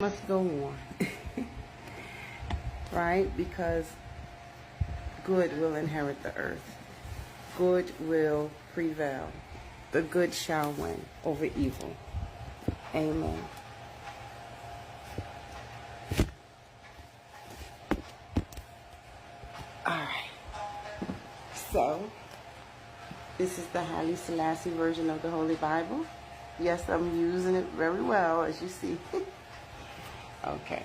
Must go on. Right? Because good will inherit the earth. Good will prevail. The good shall win over evil. Amen. Alright. So, this is the Haile Selassie version of the Holy Bible. Yes, I'm using it very well, as you see. Okay.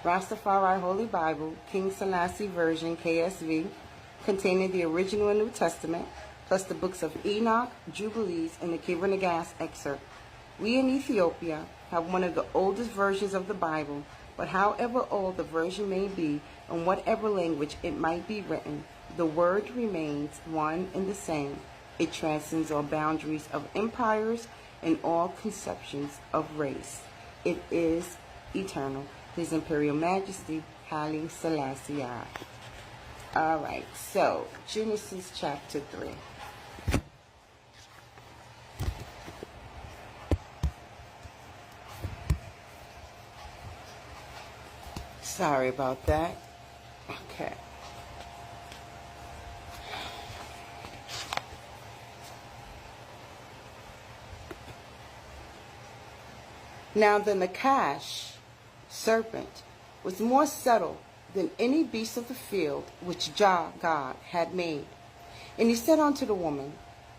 Rastafari Holy Bible, King Selassie version, KSV, containing the original and New Testament, plus the books of Enoch, Jubilees, and the Kibber-Nagast excerpt. We in Ethiopia have one of the oldest versions of the Bible, but however old the version may be, in whatever language it might be written, the word remains one and the same. It transcends all boundaries of empires and all conceptions of race. It is eternal. His Imperial Majesty, Haile Selassie. Alright, so Genesis chapter 3. Sorry about that. Okay. Now the Nakash, serpent, was more subtle than any beast of the field which Jah God had made. And he said unto the woman,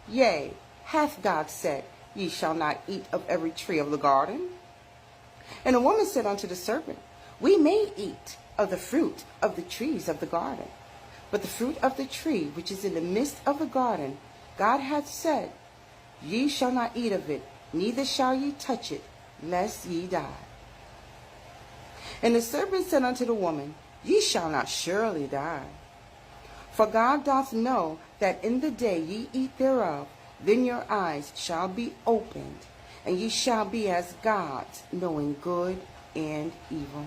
Yea, hath God said, Ye shall not eat of every tree of the garden? And the woman said unto the serpent, We may eat of the fruit of the trees of the garden. But the fruit of the tree which is in the midst of the garden, God hath said, Ye shall not eat of it, neither shall ye touch it, lest ye die. And the serpent said unto the woman, Ye shall not surely die. For God doth know that in the day ye eat thereof, then your eyes shall be opened, and ye shall be as gods, knowing good and evil.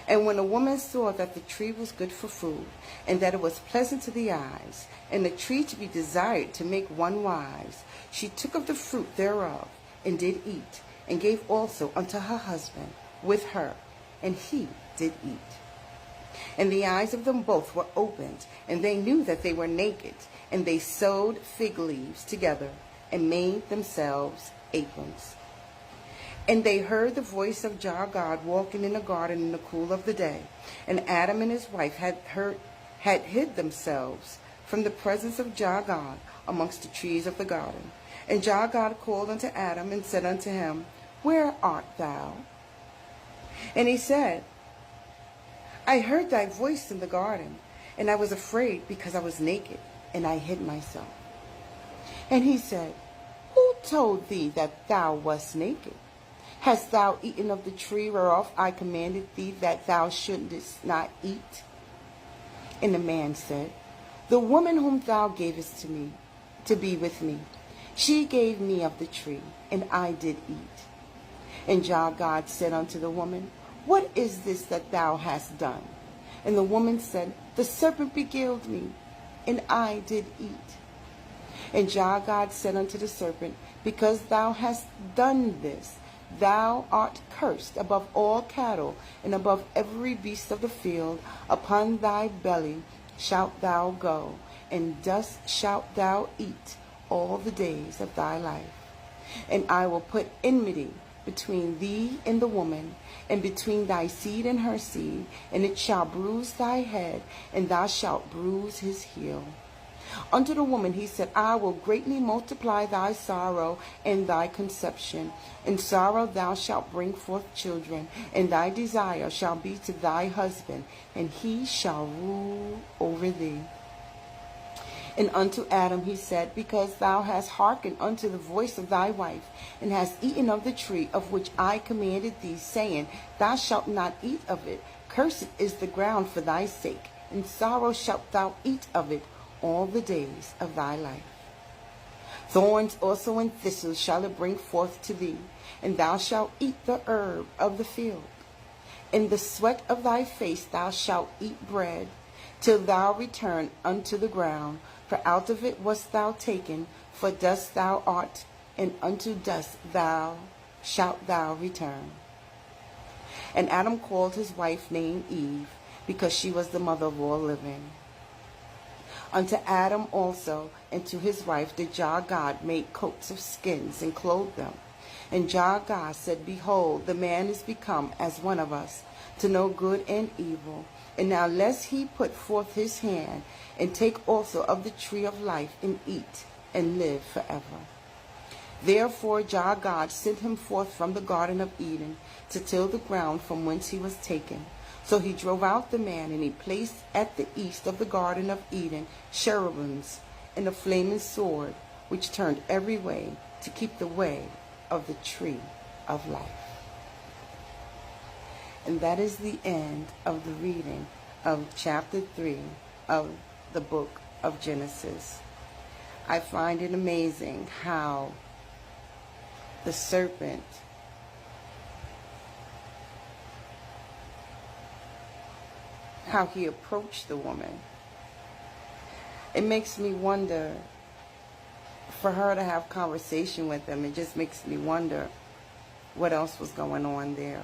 And when the woman saw that the tree was good for food, and that it was pleasant to the eyes, and the tree to be desired to make one wise, she took of the fruit thereof, and did eat, and gave also unto her husband with her, and he did eat. And the eyes of them both were opened, and they knew that they were naked, and they sewed fig leaves together, and made themselves aprons. And they heard the voice of Jah God walking in the garden in the cool of the day, and Adam and his wife had hid themselves from the presence of Jah God amongst the trees of the garden. And Jah God called unto Adam, and said unto him, Where art thou? And he said, I heard thy voice in the garden, and I was afraid, because I was naked, and I hid myself. And he said, Who told thee that thou wast naked? Hast thou eaten of the tree whereof I commanded thee that thou shouldest not eat? And the man said, The woman whom thou gavest to me, to be with me, she gave me of the tree, and I did eat. And Jah God said unto the woman, What is this that thou hast done? And the woman said, The serpent beguiled me, and I did eat. And Jah God said unto the serpent, Because thou hast done this, thou art cursed above all cattle, and above every beast of the field. Upon thy belly shalt thou go, and dust shalt thou eat all the days of thy life. And I will put enmity between thee and the woman, and between thy seed and her seed, and it shall bruise thy head, and thou shalt bruise his heel. Unto the woman he said, I will greatly multiply thy sorrow and thy conception. In sorrow thou shalt bring forth children, and thy desire shall be to thy husband, and he shall rule over thee. And unto Adam he said, Because thou hast hearkened unto the voice of thy wife, and hast eaten of the tree of which I commanded thee, saying, Thou shalt not eat of it. Cursed is the ground for thy sake, and sorrow shalt thou eat of it all the days of thy life. Thorns also and thistles shall it bring forth to thee, and thou shalt eat the herb of the field. In the sweat of thy face thou shalt eat bread, till thou return unto the ground, for out of it wast thou taken, for dust thou art, and unto dust thou shalt thou return. And Adam called his wife named Eve, because she was the mother of all living. Unto Adam also and to his wife did Jah God make coats of skins and clothe them. And Jah God said, Behold, the man is become as one of us, to know good and evil. And now lest he put forth his hand, and take also of the tree of life, and eat, and live forever. Therefore Jah God sent him forth from the Garden of Eden, to till the ground from whence he was taken. So he drove out the man, and he placed at the east of the Garden of Eden cherubims and a flaming sword, which turned every way to keep the way of the tree of life. And that is the end of the reading of chapter 3 of the book of Genesis. I find it amazing how the serpent how he approached the woman. It makes me wonder, for her to have conversation with him, it just makes me wonder what else was going on there.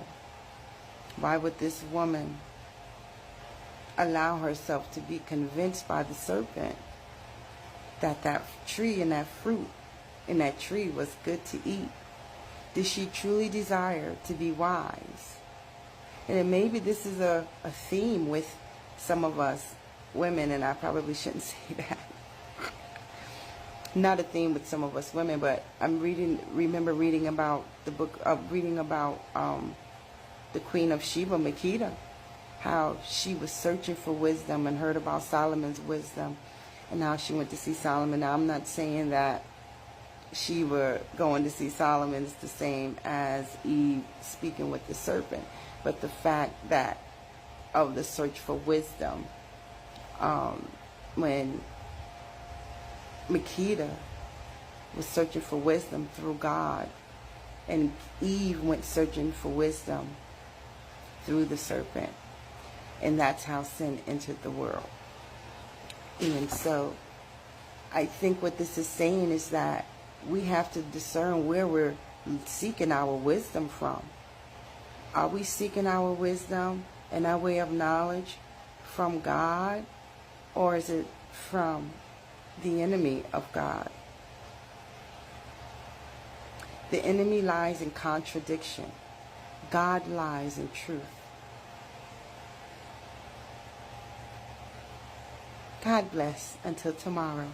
Why would this woman allow herself to be convinced by the serpent that that tree and that fruit in that tree was good to eat? Did she truly desire to be wise? And then maybe this is a theme with some of us women, and I probably shouldn't say that. Not a theme with some of us women, but remember reading about the Queen of Sheba, Makeda, how she was searching for wisdom and heard about Solomon's wisdom, and how she went to see Solomon. Now, I'm not saying that she were going to see Solomon is the same as Eve speaking with the serpent, but the fact that of the search for wisdom, when Makeda was searching for wisdom through God, and Eve went searching for wisdom through the serpent, and that's how sin entered the world. And so I think what this is saying is that we have to discern where we're seeking our wisdom from. Are we seeking our wisdom and our way of knowledge from God, or is it from the enemy of God? The enemy lies in contradiction. God lies in truth. God bless until tomorrow.